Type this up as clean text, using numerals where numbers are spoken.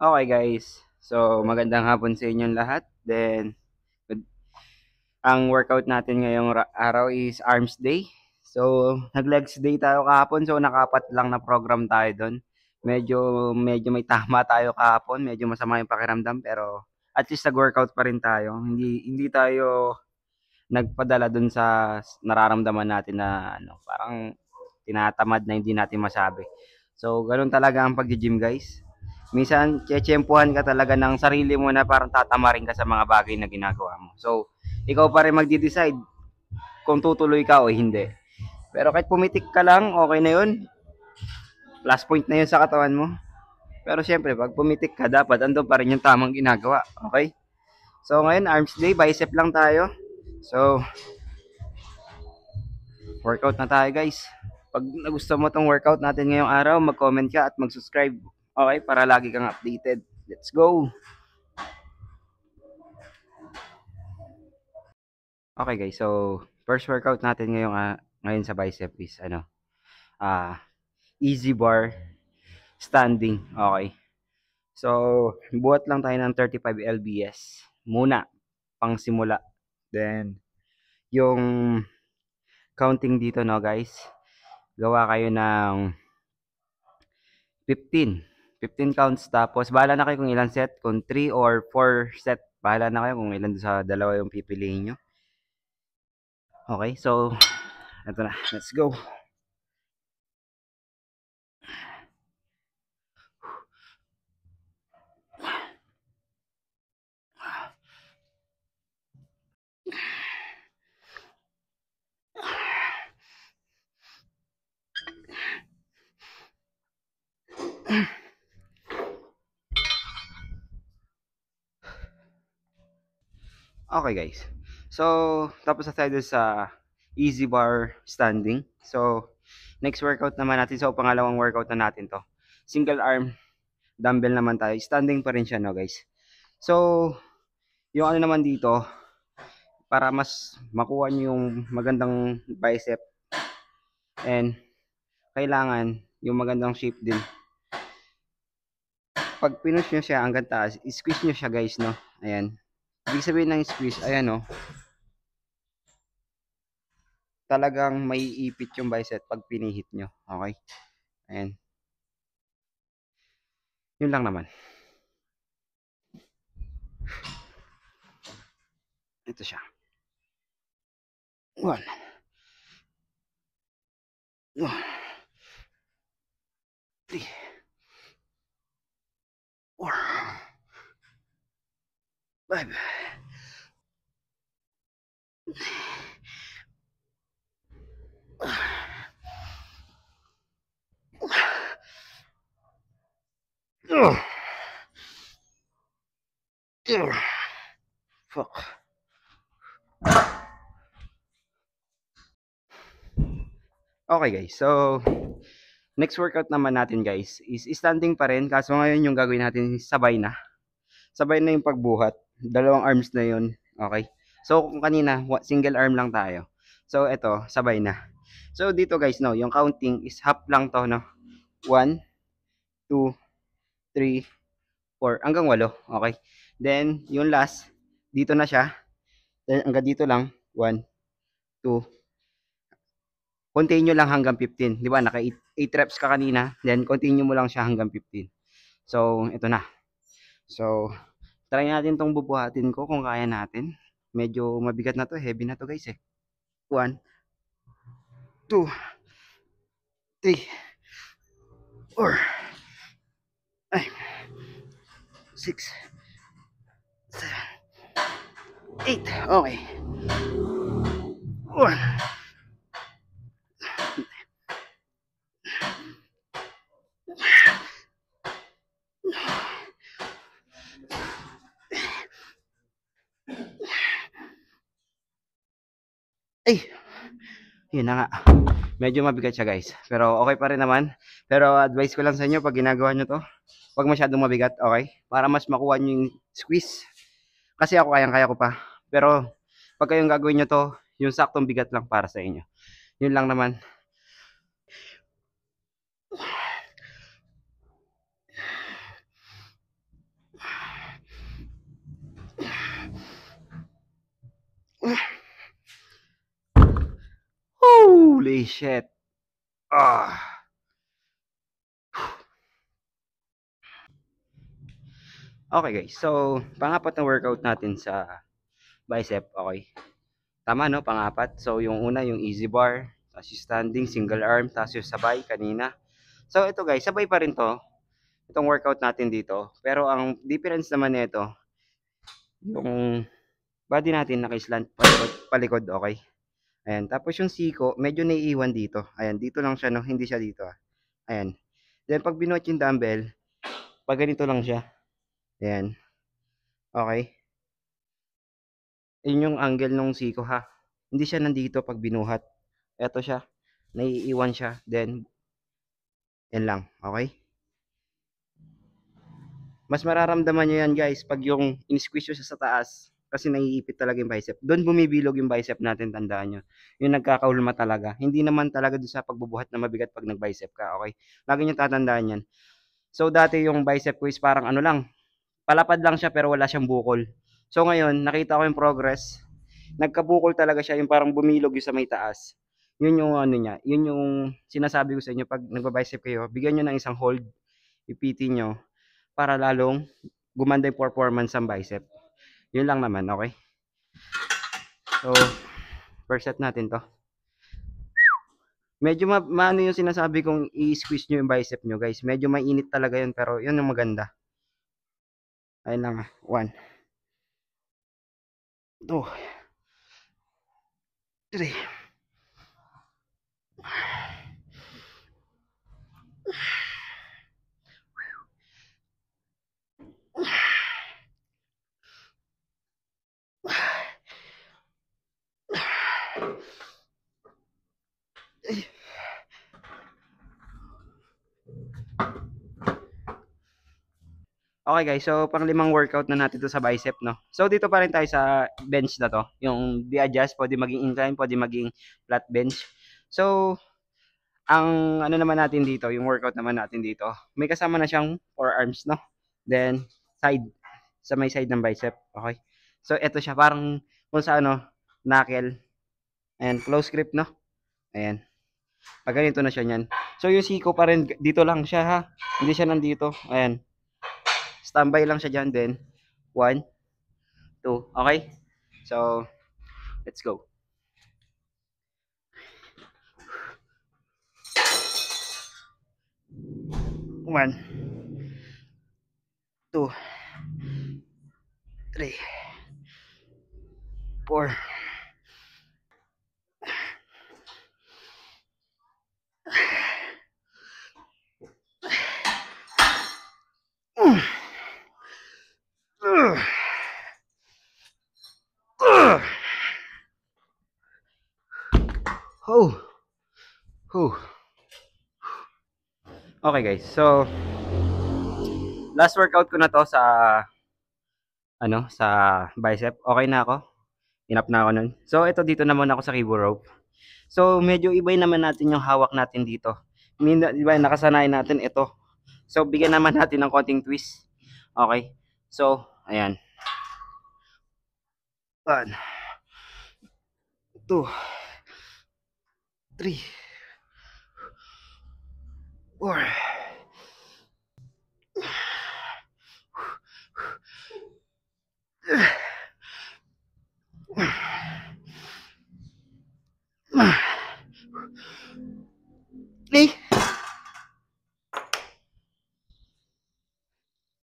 Okay guys, so magandang hapon sa inyong lahat. Then, ang workout natin ngayong araw is arms day. So, nag-legs day tayo kahapon, so nakapat lang na program tayo doon. Medyo may tama tayo kahapon, medyo masama yung pakiramdam, pero at least nag-workout pa rin tayo. Hindi tayo nagpadala doon sa nararamdaman natin na parang tinatamad na hindi natin masabi. So, ganoon talaga ang pag-gym guys. Minsan, tsetsempuhan ka talaga ng sarili mo na parang tatamarin ka sa mga bagay na ginagawa mo. So, ikaw pa rin magde-decide kung tutuloy ka o hindi. Pero kahit pumitik ka lang, okay na yun. Plus point na yun sa katawan mo. Pero syempre, pag pumitik ka, dapat andun pa rin yung tamang ginagawa. Okay? So, ngayon, arms day, bicep lang tayo. So, workout na tayo guys. Pag nagustuhan mo tong workout natin ngayong araw, mag-comment ka at mag-subscribe. Okay? Para lagi kang updated. Let's go! Okay guys, so first workout natin ngayon sa bicep is ah easy bar standing. Okay. So, buhat lang tayo ng 35 lbs muna pang simula. Then yung counting dito no guys, gawa kayo ng 15. 15 counts tapos bahala na kayo kung ilang set, kung 3 or 4 set. Bahala na kayo kung ilan sa dalawa yung pipiliin nyo. Okay, so ito na. Let's go. Okay guys. So, tapos na tayo sa easy bar standing. So, next workout naman natin. So, pangalawang workout na natin to. Single arm dumbbell naman tayo. Standing pa rin siya no guys. So, yung ano naman dito, para mas makuha nyo yung magandang bicep and kailangan yung magandang shape din. Pag pinush nyo siya hanggang taas, squeeze nyo siya guys no. Ayan. Ibig sabihin ng squeeze, ayan no. Talagang may ipit yung bicep pag pinihit nyo. Okay? Ayan. Yun lang naman. Ito siya. 1, 2, 3, 4, 5. Fuck. Okay guys, so next workout naman natin guys is standing pa rin. Kaso ngayon yung gagawin natin sabay na. Sabay na yung pagbuhat. Dalawang arms na yun. Okay. So kung kanina single arm lang tayo. So ito sabay na. So dito guys no, yung counting is half lang to no. 1, 2, 3, 4 hanggang 8. Okay. Then yung last dito na siya. Then hanggang dito lang 1, 2, continue lang hanggang 15. Di ba? Naka 8 reps ka kanina. Then, continue mo lang siya hanggang 15. So, ito na. So, try natin tong bubuhatin ko kung kaya natin. Medyo mabigat na to. Heavy na to guys eh. 1, 2, 3, 4, 5, 6, 7, 8. Okay. 1, ay, yun na nga. Medyo mabigat siya guys. Pero okay pa rin naman. Pero advice ko lang sa inyo pag ginagawa nyo to, huwag masyadong mabigat, okay? Para mas makuha nyo yung squeeze. Kasi ako kayang-kaya ko pa. Pero pag kayong gagawin nyo to, yung saktong bigat lang para sa inyo. Yun lang naman. Holy shit. Ah. Okay guys, so pangapat na workout natin sa bicep, okay. Tama no, pangapat. So yung una yung easy bar, tapos yung standing, single arm, tapos yung sabay kanina. So ito guys, sabay pa rin to, itong workout natin dito. Pero ang difference naman nito, yung body natin naka-slant palikod, okay. Ayan, tapos yung siko, medyo naiiwan dito. Ayan, dito lang siya no, hindi siya dito. Ayan. Then pag binuhat yung dumbbell, pag ganito lang siya. Ayan, okay. Yun yung angle nung siko ha. Hindi siya nandito pag binuhat. Eto siya, naiiwan siya. Then, yan lang, okay. Mas mararamdaman nyo yan guys pag yung in-squeeze nyo siya sa taas. Kasi naiipit talaga yung bicep. Doon bumibilog yung bicep natin, tandaan nyo. Yung nagkakaulma talaga. Hindi naman talaga doon sa pagbubuhat na mabigat pag nag-bicep ka, okay? Lagi nyo tatandaan yan. So, dati yung bicep ko is parang ano lang, palapad lang siya pero wala siyang bukol. So, ngayon, nakita ko yung progress. Nagkabukol talaga siya, yung parang bumilog yung sa may taas. Yun yung ano niya, yun yung sinasabi ko sa inyo pag nagba-bicep kayo, bigyan niyo ng isang hold, ipitin niyo para lalong gumanda yung performance ng bicep. Yun lang naman, okay? So, first set natin to. Medyo maano yung sinasabi kong i-squeeze nyo yung bicep nyo, guys. Medyo mainit talaga yun, pero yun yung maganda. Ayun lang, 1, 2, 3. Okay guys, so pang-limang workout na natin to sa bicep, no? So dito pa rin tayo sa bench na to. Yung di-adjust, pwede maging incline, pwede maging flat bench. So, ang ano naman natin dito, yung workout naman natin dito, may kasama na siyang forearms, no? Then, side, sa may side ng bicep, okay? So, eto siya, parang kung sa ano, knuckle, ayan, close grip, no? Ayan, pag ganito na siya niyan. So, yung siko pa rin, dito lang siya, ha? Hindi siya nandito, ayan. Standby lang siya dyan, then, 1, 2, okay? So, let's go. 1, 2, 3, 4, oh. Okay guys, so last workout ko na to sa ano, sa bicep. Okay na ako. Enough na ako nun. So ito, dito naman ako sa cable rope. So medyo ibay naman natin yung hawak natin dito. Diba, nakasanayan natin ito. So bigyan naman natin ng konting twist. Okay. So, ayan. 1, 2, 3, 4,